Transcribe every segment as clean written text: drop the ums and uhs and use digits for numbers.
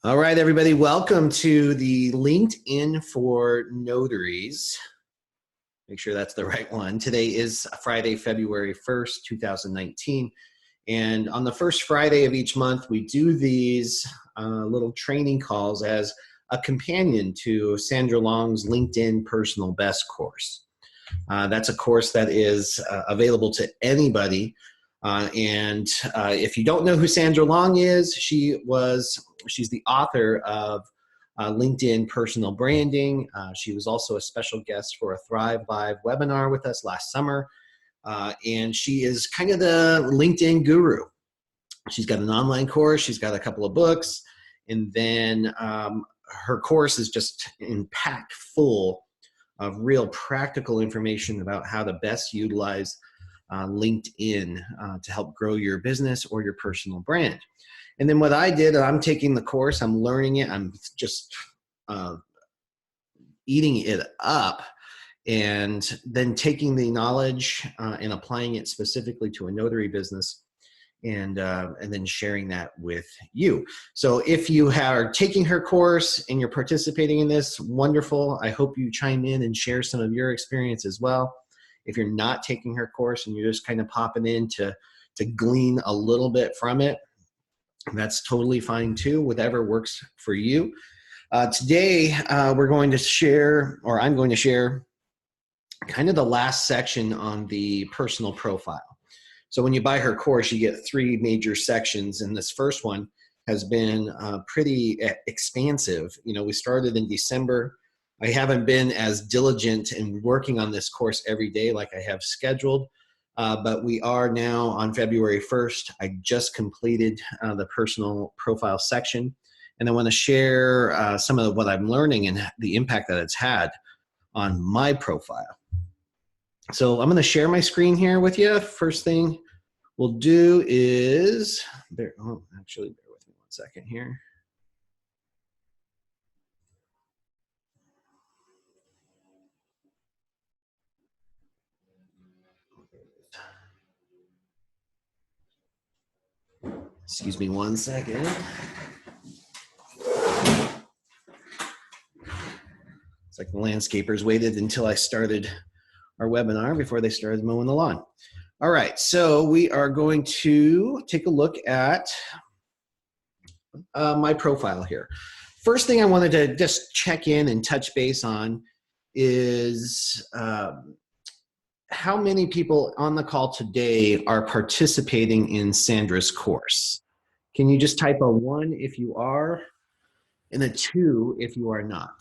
All right, everybody, welcome to the LinkedIn for Notaries. Make sure that's the right one. Today is Friday, February 1st, 2019. And on the first Friday of each month, we do these little training calls as a companion to Sandra Long's LinkedIn Personal Best course. That's a course that is available to anybody. If you don't know who Sandra Long is, she's the author of LinkedIn Personal Branding. She was also a special guest for a Thrive Live webinar with us last summer. And she is kind of the LinkedIn guru. She's got an online course, she's got a couple of books, and then her course is just packed full of real practical information about how to best utilize LinkedIn to help grow your business or your personal brand. And then what I did, I'm taking the course, I'm learning it, I'm just eating it up, and then taking the knowledge and applying it specifically to a notary business, and then sharing that with you. So if you are taking her course and you're participating in this, wonderful. I hope you chime in and share some of your experience as well. If you're not taking her course and you're just kind of popping in to glean a little bit from it, that's totally fine too, whatever works for you. Today, we're going to share, or I'm going to share, kind of the last section on the personal profile. So when you buy her course, you get 3 major sections, and this first one has been pretty expansive. You know, we started in December. I haven't been as diligent in working on this course every day like I have scheduled, but we are now on February 1st. I just completed the personal profile section, and I want to share some of what I'm learning and the impact that it's had on my profile. So I'm going to share my screen here with you. First thing we'll do is, bear with me 1 second here. Excuse me 1 second. It's like the landscapers waited until I started our webinar before they started mowing the lawn. All right, so we are going to take a look at my profile here. First thing I wanted to just check in and touch base on is how many people on the call today are participating in Sandra's course. Can you just type a 1 if you are, and a 2 if you are not?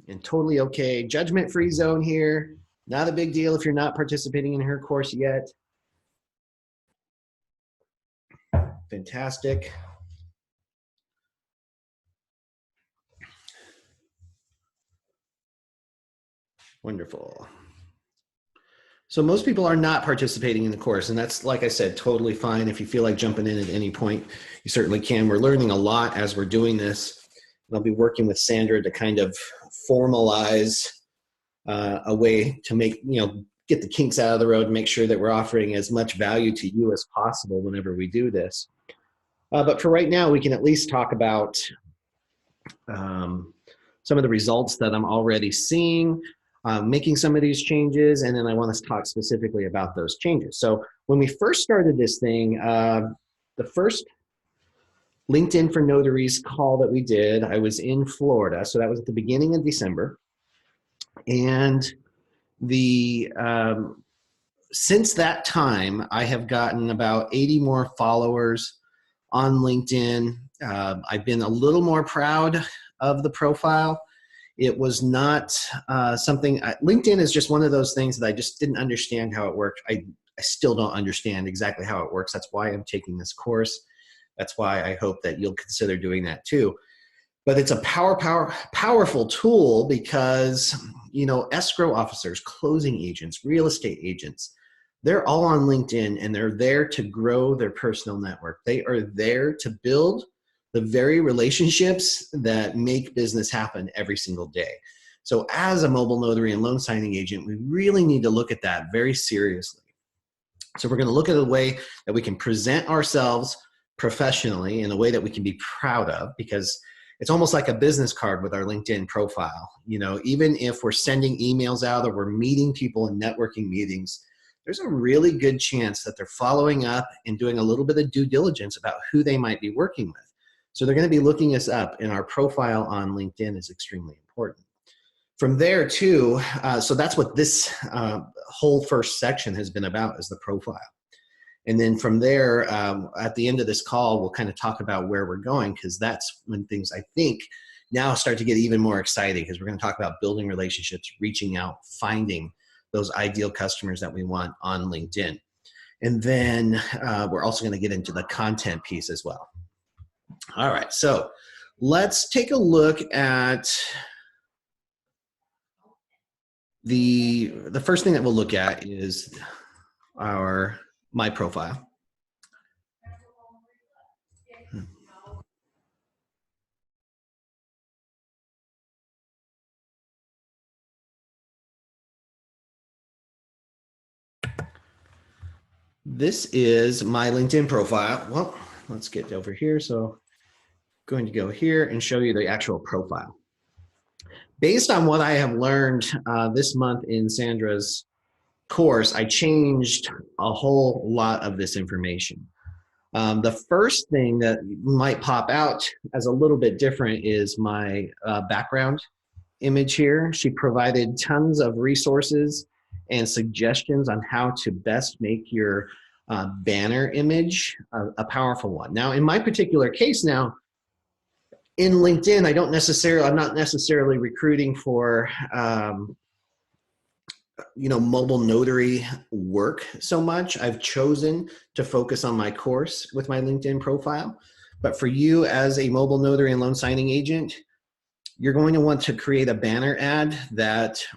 And totally okay, judgment-free zone here. Not a big deal if you're not participating in her course yet. Fantastic. Wonderful. So most people are not participating in the course, and that's, like I said, totally fine. If you feel like jumping in at any point, you certainly can. We're learning a lot as we're doing this. And I'll be working with Sandra to kind of formalize a way to make, get the kinks out of the road and make sure that we're offering as much value to you as possible whenever we do this. But for right now, we can at least talk about some of the results that I'm already seeing, making some of these changes, and then I want to talk specifically about those changes. So when we first started this thing, the first LinkedIn for Notaries call that we did, I was in Florida, so that was at the beginning of December. And since that time, I have gotten about 80 more followers on LinkedIn. I've been a little more proud of the profile. It was not something, LinkedIn is just one of those things that I just didn't understand how it worked. I still don't understand exactly how it works. That's why I'm taking this course. That's why I hope that you'll consider doing that too. But it's a powerful tool because, escrow officers, closing agents, real estate agents, they're all on LinkedIn, and they're there to grow their personal network. They are there to build the very relationships that make business happen every single day. So as a mobile notary and loan signing agent, we really need to look at that very seriously. So we're going to look at a way that we can present ourselves professionally in a way that we can be proud of, because it's almost like a business card with our LinkedIn profile. You know, even if we're sending emails out or we're meeting people in networking meetings, there's a really good chance that they're following up and doing a little bit of due diligence about who they might be working with. So they're going to be looking us up, and our profile on LinkedIn is extremely important. From there too, so that's what this whole first section has been about, is the profile. And then from there, at the end of this call, we'll kind of talk about where we're going, because that's when things, I think, now start to get even more exciting, because we're going to talk about building relationships, reaching out, finding those ideal customers that we want on LinkedIn. And then we're also going to get into the content piece as well. All right, so let's take a look at the first thing that we'll look at is my profile. This is my LinkedIn profile. Well, let's get over here. So I'm going to go here and show you the actual profile. Based on what I have learned this month in Sandra's course, I changed a whole lot of this information. The first thing that might pop out as a little bit different is my background image here. She provided tons of resources and suggestions on how to best make your banner image a powerful one. Now, in my particular case now, in LinkedIn, I'm not necessarily recruiting for mobile notary work so much. I've chosen to focus on my course with my LinkedIn profile. But for you as a mobile notary and loan signing agent, you're going to want to create a banner ad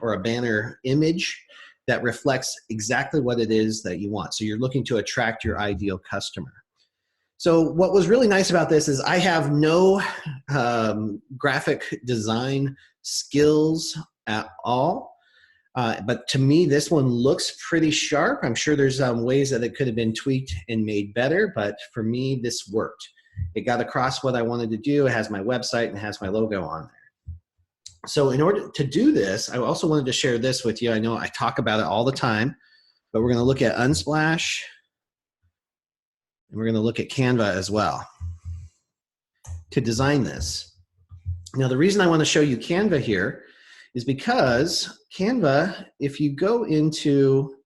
or a banner image that reflects exactly what it is that you want. So you're looking to attract your ideal customer. So what was really nice about this is I have no graphic design skills at all. But to me, this one looks pretty sharp. I'm sure there's ways that it could have been tweaked and made better, but for me, this worked. It got across what I wanted to do. It has my website and has my logo on there. So in order to do this, I also wanted to share this with you. I know I talk about it all the time, but we're going to look at Unsplash, and we're going to look at Canva as well to design this. Now, the reason I want to show you Canva here is because Canva, if you go into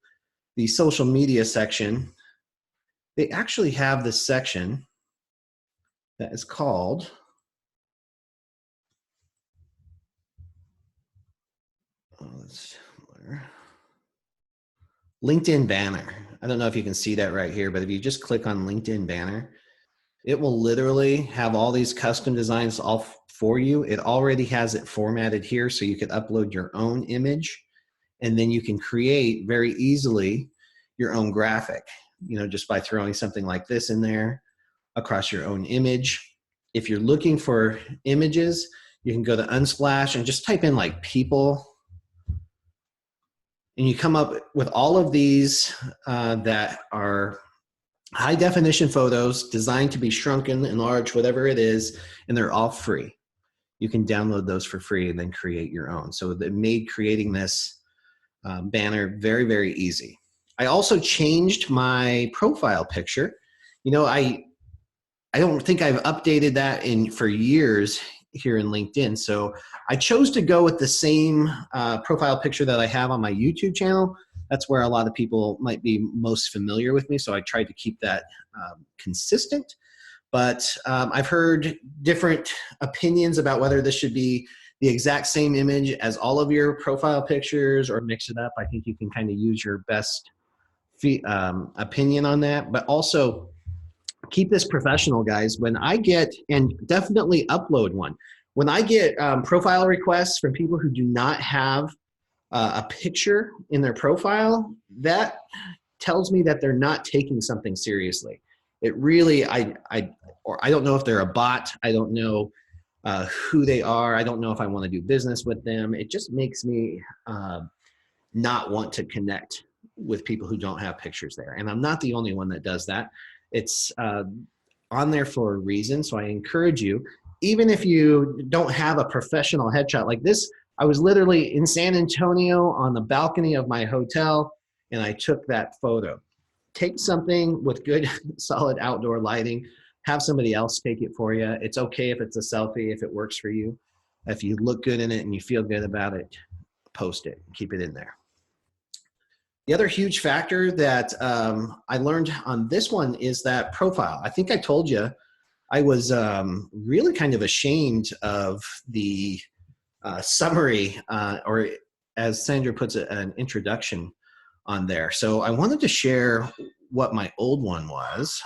the social media section, they actually have this section that is called LinkedIn Banner. I don't know if you can see that right here, but if you just click on LinkedIn Banner, it will literally have all these custom designs all for you. It already has it formatted here, so you could upload your own image, and then you can create very easily your own graphic, just by throwing something like this in there across your own image. If you're looking for images, you can go to Unsplash and just type in like people, and you come up with all of these that are high definition photos designed to be shrunken, enlarged, whatever it is, and they're all free. You can download those for free and then create your own. So it made creating this banner very, very easy. I also changed my profile picture. I don't think I've updated that for years here in LinkedIn. So I chose to go with the same profile picture that I have on my YouTube channel. That's where a lot of people might be most familiar with me. So I tried to keep that consistent. But I've heard different opinions about whether this should be the exact same image as all of your profile pictures or mix it up. I think you can kind of use your best opinion on that. But also, keep this professional, guys. When I get, and definitely upload one, when I get profile requests from people who do not have a picture in their profile, that tells me that they're not taking something seriously. It really, I don't know if they're a bot. I don't know who they are. I don't know if I want to do business with them. It just makes me not want to connect with people who don't have pictures there. And I'm not the only one that does that. It's on there for a reason. So I encourage you, even if you don't have a professional headshot like this, I was literally in San Antonio on the balcony of my hotel and I took that photo. Take something with good, solid outdoor lighting, have somebody else take it for you. It's okay if it's a selfie, if it works for you. If you look good in it and you feel good about it, post it, keep it in there. The other huge factor that I learned on this one is that profile. I think I told you I was really kind of ashamed of the summary, or as Sandra puts it, an introduction on there. So I wanted to share what my old one was.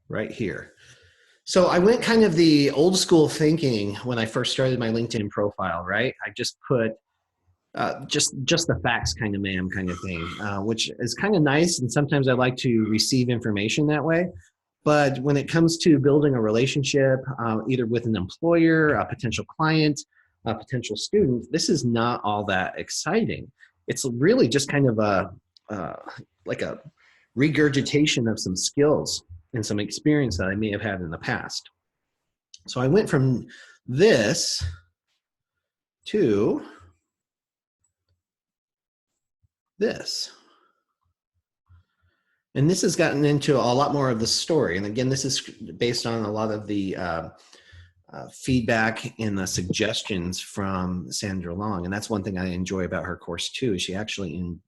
Right here. So I went kind of the old school thinking when I first started my LinkedIn profile, right? I just put just the facts kind of ma'am kind of thing, which is kind of nice. And sometimes I like to receive information that way. But when it comes to building a relationship, either with an employer, a potential client, a potential student, this is not all that exciting. It's really just kind of like a regurgitation of some skills and some experience that I may have had in the past. So I went from this to this. And this has gotten into a lot more of the story. And again, this is based on a lot of the feedback and the suggestions from Sandra Long. And that's one thing I enjoy about her course too, is she actually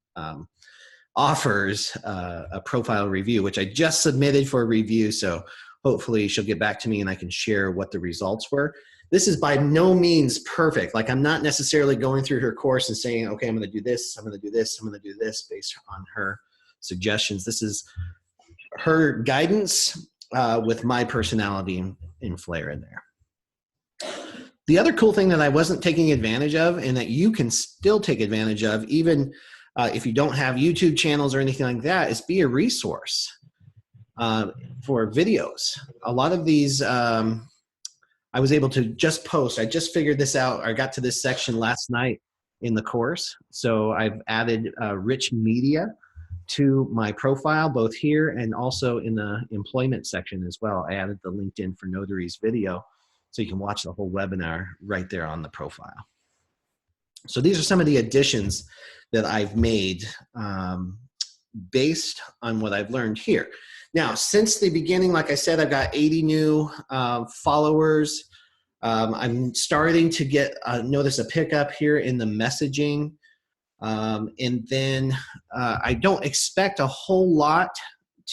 offers a profile review, which I just submitted for a review. So hopefully she'll get back to me and I can share what the results were. This is by no means perfect. Like, I'm not necessarily going through her course and saying, okay, I'm going to do this, I'm going to do this, I'm going to do this based on her suggestions. This is her guidance with my personality and flair in there. The other cool thing that I wasn't taking advantage of, and that you can still take advantage of, even if you don't have YouTube channels or anything like that, is be a resource for videos. A lot of these I was able to just post. I just figured this out. I got to this section last night in the course. So I've added rich media to my profile, both here and also in the employment section as well. I added the LinkedIn for Notaries video, so you can watch the whole webinar right there on the profile. So these are some of the additions that I've made based on what I've learned here. Now, since the beginning, like I said, I've got 80 new followers. I'm starting to notice a pickup here in the messaging. And then I don't expect a whole lot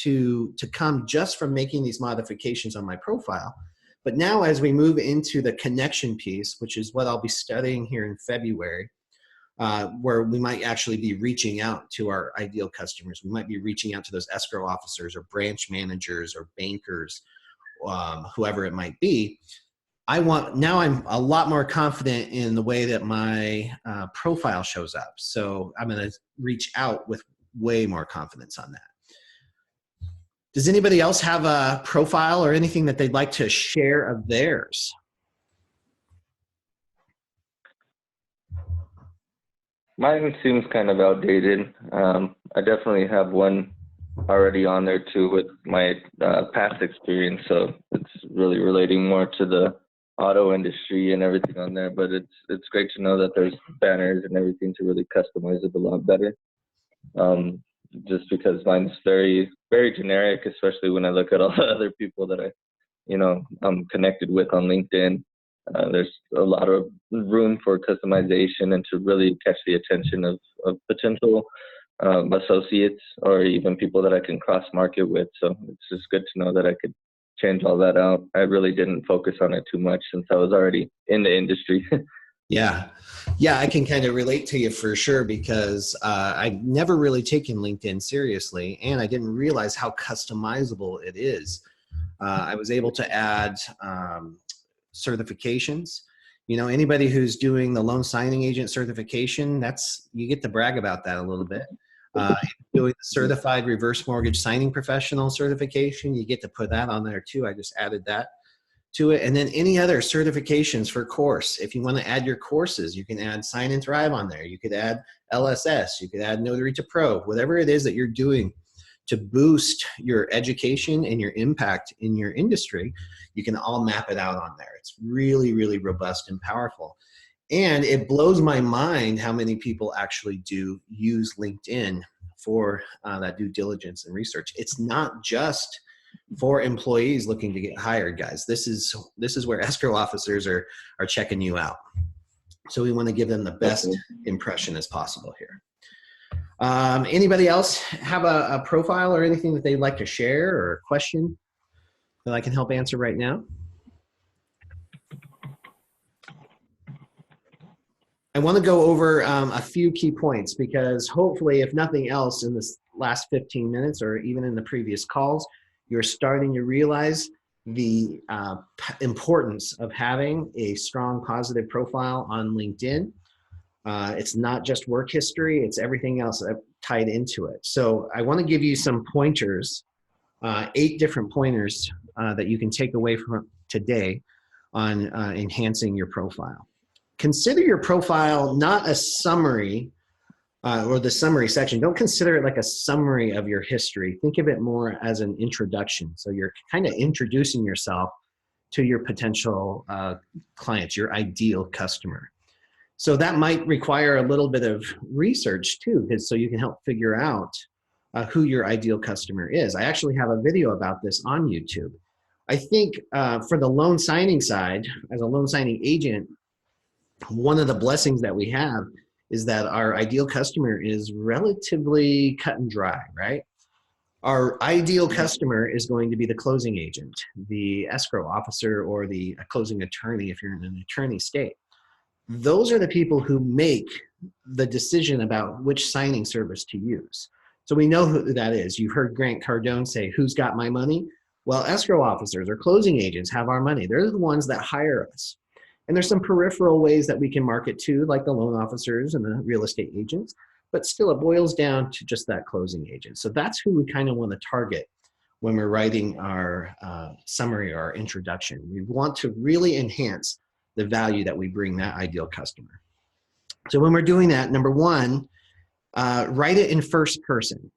to come just from making these modifications on my profile. But now as we move into the connection piece, which is what I'll be studying here in February, where we might actually be reaching out to our ideal customers. We might be reaching out to those escrow officers or branch managers or bankers, whoever it might be. Now I'm a lot more confident in the way that my profile shows up. So I'm going to reach out with way more confidence on that. Does anybody else have a profile or anything that they'd like to share of theirs? Mine seems kind of outdated. I definitely have one already on there too with my past experience, so it's really relating more to the auto industry and everything on there. But it's great to know that there's banners and everything to really customize it a lot better. Just because mine's very, very generic, especially when I look at all the other people that I'm connected with on LinkedIn. There's a lot of room for customization and to really catch the attention of potential associates or even people that I can cross market with. So it's just good to know that I could change all that out. I really didn't focus on it too much since I was already in the industry. Yeah, I can kind of relate to you for sure, because I've never really taken LinkedIn seriously, and I didn't realize how customizable it is. I was able to add certifications. You know, anybody who's doing the loan signing agent certification, you get to brag about that a little bit. Doing the certified reverse mortgage signing professional certification, you get to put that on there too. I just added that to it. And then any other certifications for course. If you want to add your courses, you can add Sign and Thrive on there. You could add LSS, you could add Notary to Pro, whatever it is that you're doing to boost your education and your impact in your industry, you can all map it out on there. It's really, really robust and powerful. And it blows my mind how many people actually do use LinkedIn for that due diligence and research. It's not just for employees looking to get hired, guys. This is where escrow officers are checking you out. So we want to give them the best impression as possible here. Anybody else have a profile or anything that they'd like to share or a question that I can help answer right now? I want to go over a few key points, because hopefully, if nothing else, in this last 15 minutes or even in the previous calls, you're starting to realize the importance of having a strong positive profile on LinkedIn. It's not just work history, it's everything else tied into it. So I want to give you some pointers, 8 different pointers that you can take away from today on enhancing your profile. Consider your profile not a summary or the summary section. Don't consider it like a summary of your history. Think of it more as an introduction. So you're kind of introducing yourself to your potential clients, your ideal customer. So that might require a little bit of research too, so you can help figure out who your ideal customer is. I actually have a video about this on YouTube. I think for the loan signing side, as a loan signing agent, one of the blessings that we have is that our ideal customer is relatively cut and dry, right? Our ideal customer is going to be the closing agent, the escrow officer, or the closing attorney if you're in an attorney state. Those are the people who make the decision about which signing service to use. So we know who that is. You've heard Grant Cardone say, "Who's got my money?" Well, escrow officers or closing agents have our money. They're the ones that hire us. And there's some peripheral ways that we can market to, like the loan officers and the real estate agents, but still it boils down to just that closing agent. So that's who we kind of want to target when we're writing our summary or our introduction. We want to really enhance the value that we bring that ideal customer. So when we're doing that, number one, write it in first person.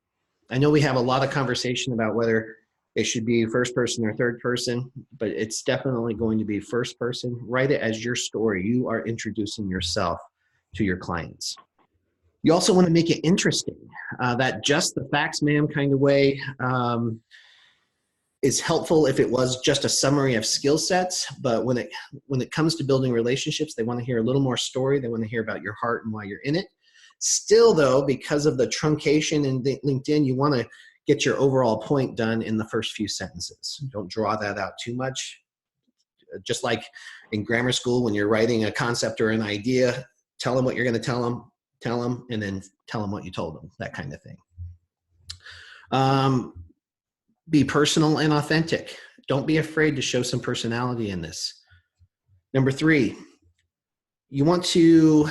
I know we have a lot of conversation about whether it should be first person or third person, but it's definitely going to be first person. Write it as your story. You are introducing yourself to your clients. You also want to make it interesting. That just the facts, ma'am kind of way is helpful if it was just a summary of skill sets, but when it comes to building relationships, they want to hear a little more story. They want to hear about your heart and why you're in it. Still though, because of the truncation in LinkedIn, you want to get your overall point done in the first few sentences. Don't draw that out too much. Just like in grammar school, when you're writing a concept or an idea, tell them what you're going to tell them, and then tell them what you told them, that kind of thing. Be personal and authentic. Don't be afraid to show some personality in this. Number 3, you want to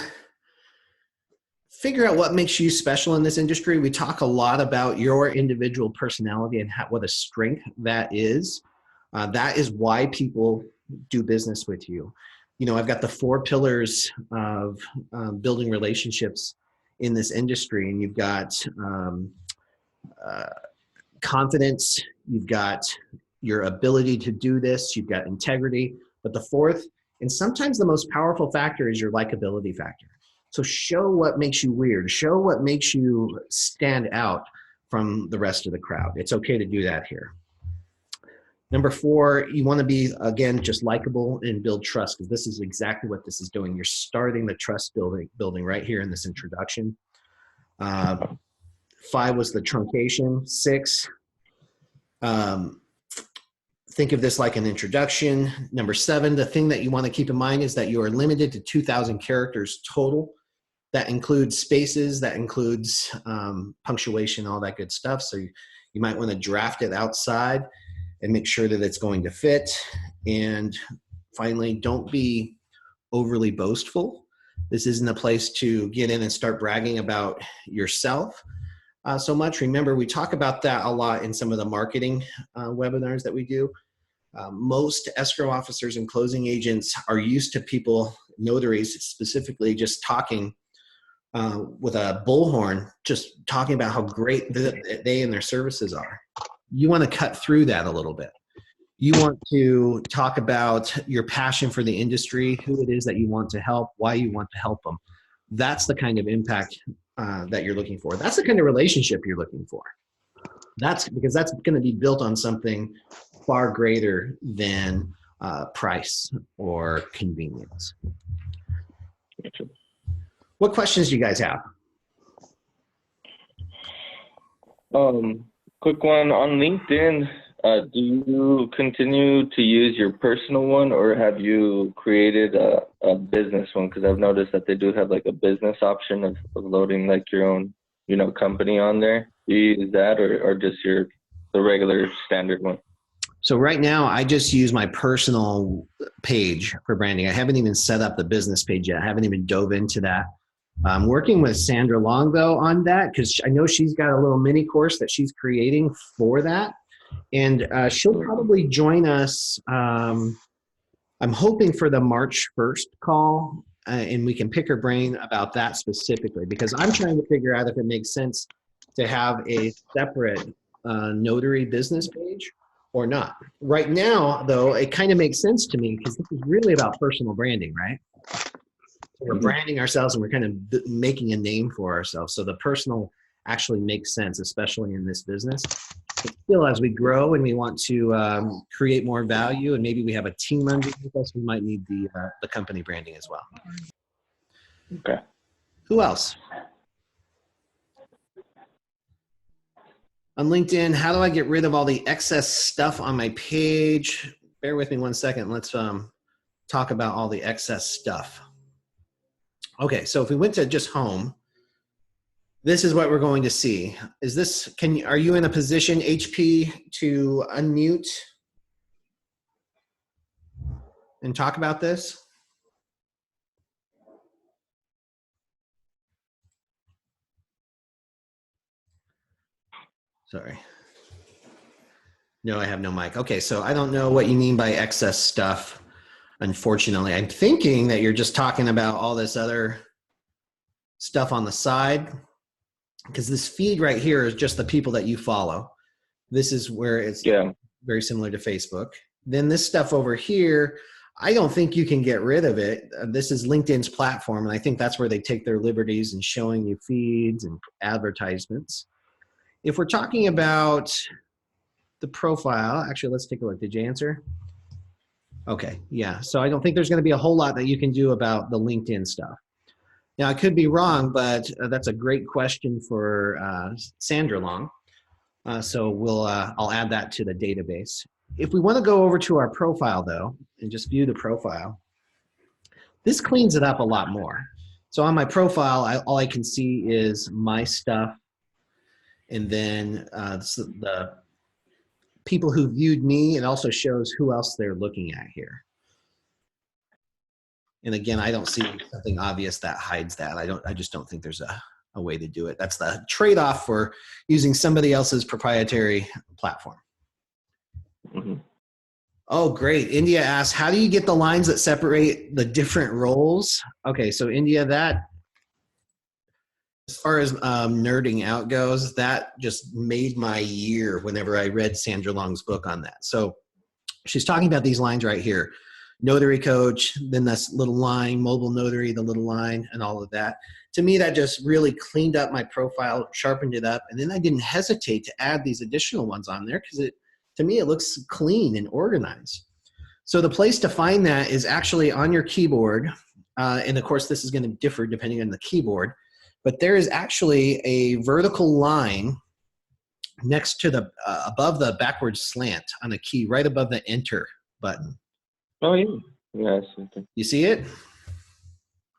figure out what makes you special in this industry. We talk a lot about your individual personality and what a strength that is. That is why people do business with you. You know, I've got the 4 pillars of building relationships in this industry, and you've got confidence, you've got your ability to do this, you've got integrity, but the 4th, and sometimes the most powerful factor, is your likability factor. So show what makes you weird. Show what makes you stand out from the rest of the crowd. It's okay to do that here. Number 4, you want to be, again, just likable and build trust, because this is exactly what this is doing. You're starting the trust building right here in this introduction. 5 was the truncation. 6, think of this like an introduction. Number 7, the thing that you want to keep in mind is that you are limited to 2,000 characters total. That includes spaces, that includes punctuation, all that good stuff. So you might want to draft it outside and make sure that it's going to fit. And finally, don't be overly boastful. This isn't a place to get in and start bragging about yourself so much. Remember, we talk about that a lot in some of the marketing webinars that we do. Most escrow officers and closing agents are used to people, notaries specifically, just talking with a bullhorn, just talking about how great they and their services are. You want to cut through that a little bit. You want to talk about your passion for the industry, who it is that you want to help, why you want to help them. That's the kind of impact that you're looking for. That's the kind of relationship you're looking for. That's because that's going to be built on something far greater than price or convenience. What questions do you guys have? Quick one on LinkedIn. Do you continue to use your personal one, or have you created a business one? Because I've noticed that they do have like a business option of loading like your own, company on there. Do you use that, or just the regular standard one? So right now, I just use my personal page for branding. I haven't even set up the business page yet. I haven't even dove into that. I'm working with Sandra Long, though, on that, because I know she's got a little mini course that she's creating for that. And she'll probably join us, I'm hoping for the March 1st call, and we can pick her brain about that specifically, because I'm trying to figure out if it makes sense to have a separate notary business page or not. Right now, though, it kind of makes sense to me because this is really about personal branding, right? We're branding ourselves and we're kind of making a name for ourselves. So the personal actually makes sense, especially in this business. But still, as we grow and we want to create more value, and maybe we have a team underneath us, we might need the company branding as well. Okay. Who else? On LinkedIn, how do I get rid of all the excess stuff on my page? Bear with me one second. Let's talk about all the excess stuff. Okay, so if we went to just home, this is what we're going to see. Are you in a position, HP, to unmute and talk about this? Sorry. No, I have no mic. Okay, so I don't know what you mean by excess stuff. Unfortunately, I'm thinking that you're just talking about all this other stuff on the side, because this feed right here is just the people that you follow. This is where it's very similar to Facebook. Then this stuff over here, I don't think you can get rid of it. This is LinkedIn's platform, and I think that's where they take their liberties in showing you feeds and advertisements. If we're talking about the profile, actually, let's take a look. Did you answer? Okay, yeah. So I don't think there's going to be a whole lot that you can do about the LinkedIn stuff. Now, I could be wrong, but that's a great question for Sandra Long. So I'll add that to the database. If we want to go over to our profile, though, and just view the profile, this cleans it up a lot more. So on my profile, all I can see is my stuff, and then the people who viewed me. It also shows who else they're looking at here. And again, I don't see something obvious that hides that. I just don't think there's a way to do it. That's the trade-off for using somebody else's proprietary platform. Mm-hmm. Oh, great. India asks, how do you get the lines that separate the different roles? Okay, so India, that, as far as nerding out goes, that just made my year whenever I read Sandra Long's book on that. So she's talking about these lines right here. Notary coach, then this little line, mobile notary, the little line, and all of that. To me, that just really cleaned up my profile, sharpened it up, and then I didn't hesitate to add these additional ones on there because to me, it looks clean and organized. So the place to find that is actually on your keyboard, and of course, this is going to differ depending on the keyboard, but there is actually a vertical line next to the above the backward slant on a key, right above the Enter button. Oh, yeah. Yeah, I see it. You see it?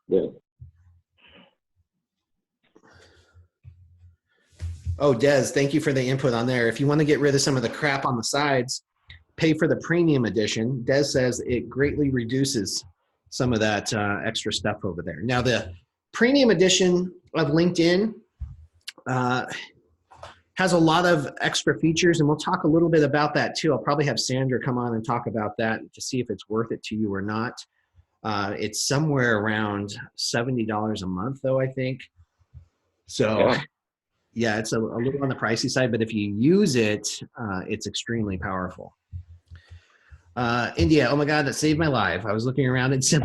Yeah. Oh, Des, thank you for the input on there. If you want to get rid of some of the crap on the sides, pay for the premium edition. Des says it greatly reduces some of that extra stuff over there. Now, the premium edition of LinkedIn has a lot of extra features, and we'll talk a little bit about that too. I'll probably have Sandra come on and talk about that to see if it's worth it to you or not. It's somewhere around $70 a month, though, I think. So yeah, it's a little on the pricey side, but if you use it, it's extremely powerful. India, oh my God, that saved my life. I was looking around and said,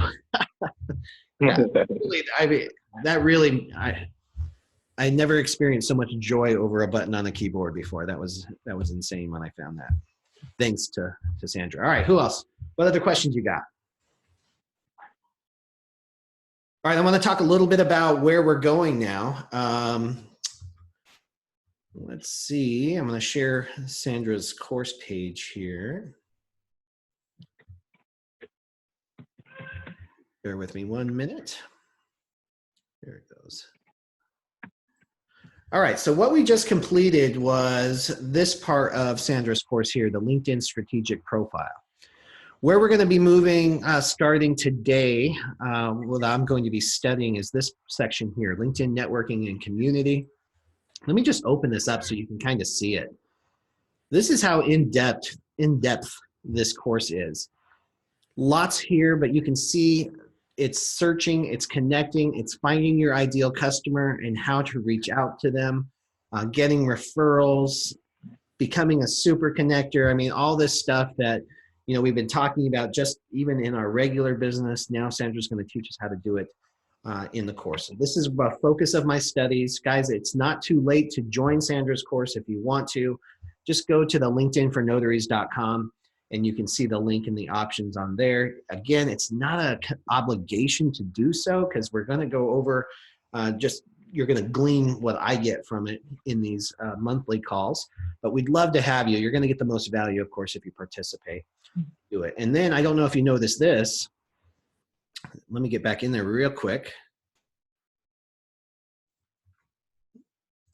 I never experienced so much joy over a button on a keyboard before. That was insane when I found that. Thanks to Sandra. All right, who else? What other questions you got? All right, I want to talk a little bit about where we're going now. Let's see. I'm going to share Sandra's course page here. Bear with me 1 minute. There it goes. All right, so what we just completed was this part of Sandra's course here, the LinkedIn Strategic Profile. Where we're going to be moving starting today, what I'm going to be studying is this section here, LinkedIn Networking and Community. Let me just open this up so you can kind of see it. This is how in-depth this course is. Lots here, but you can see it's searching, it's connecting, it's finding your ideal customer and how to reach out to them, getting referrals, becoming a super connector. I mean, all this stuff that we've been talking about just even in our regular business. Now Sandra's going to teach us how to do it in the course. So this is a focus of my studies. Guys, it's not too late to join Sandra's course if you want to. Just go to the linkedinfornotaries.com and you can see the link and the options on there. Again, it's not an obligation to do so because we're going to go over you're going to glean what I get from it in these monthly calls. But we'd love to have you. You're going to get the most value, of course, if you participate. Do it. And then I don't know if you noticed this. Let me get back in there real quick.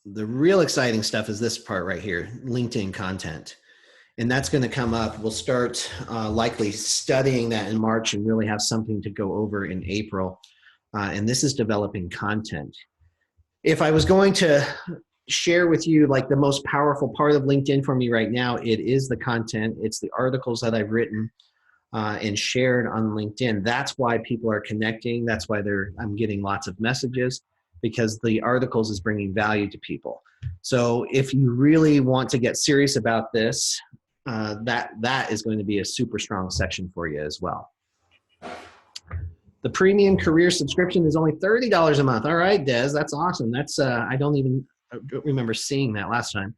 The real exciting stuff is this part right here, LinkedIn content. And that's going to come up. We'll start likely studying that in March and really have something to go over in April. And this is developing content. If I was going to share with you like the most powerful part of LinkedIn for me right now, it is the content. It's the articles that I've written and shared on LinkedIn. That's why people are connecting. That's why I'm getting lots of messages, because the articles is bringing value to people. So if you really want to get serious about this, that is going to be a super strong section for you as well. The premium career subscription is only $30 a month. All right, Des, that's awesome. That's I don't remember seeing that last time.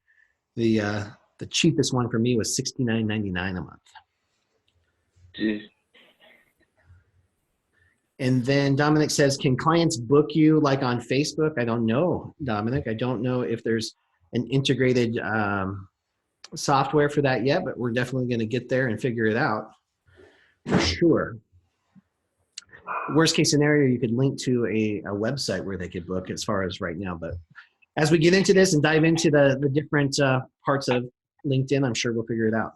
The cheapest one for me was $69.99 a month. Jeez. And then Dominic says, can clients book you like on Facebook? I don't know, Dominic. I don't know if there's an integrated software for that yet, but we're definitely going to get there and figure it out for sure. Worst case scenario, you could link to a website where they could book as far as right now. But as we get into this and dive into the different parts of LinkedIn, I'm sure we'll figure it out.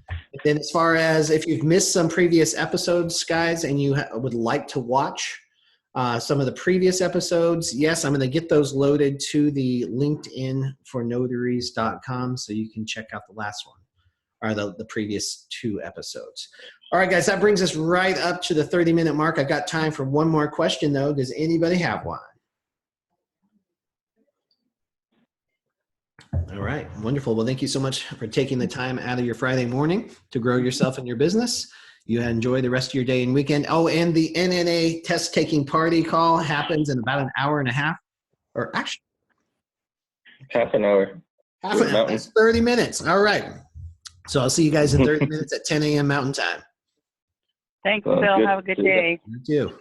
And then as far as if you've missed some previous episodes, guys, and you would like to watch some of the previous episodes, yes, I'm going to get those loaded to the linkedinfornotaries.com so you can check out the last one, or the previous 2 episodes. All right, guys, that brings us right up to the 30-minute mark. I've got time for one more question, though. Does anybody have one? All right, wonderful. Well, thank you so much for taking the time out of your Friday morning to grow yourself and your business. You enjoy the rest of your day and weekend. Oh, and the NNA test-taking party call happens in about an hour and a half, or actually half an hour. Half an hour. That's 30 minutes. All right. So I'll see you guys in 30 minutes at 10 a.m. Mountain Time. Thanks, Bill. Have a good day. You too.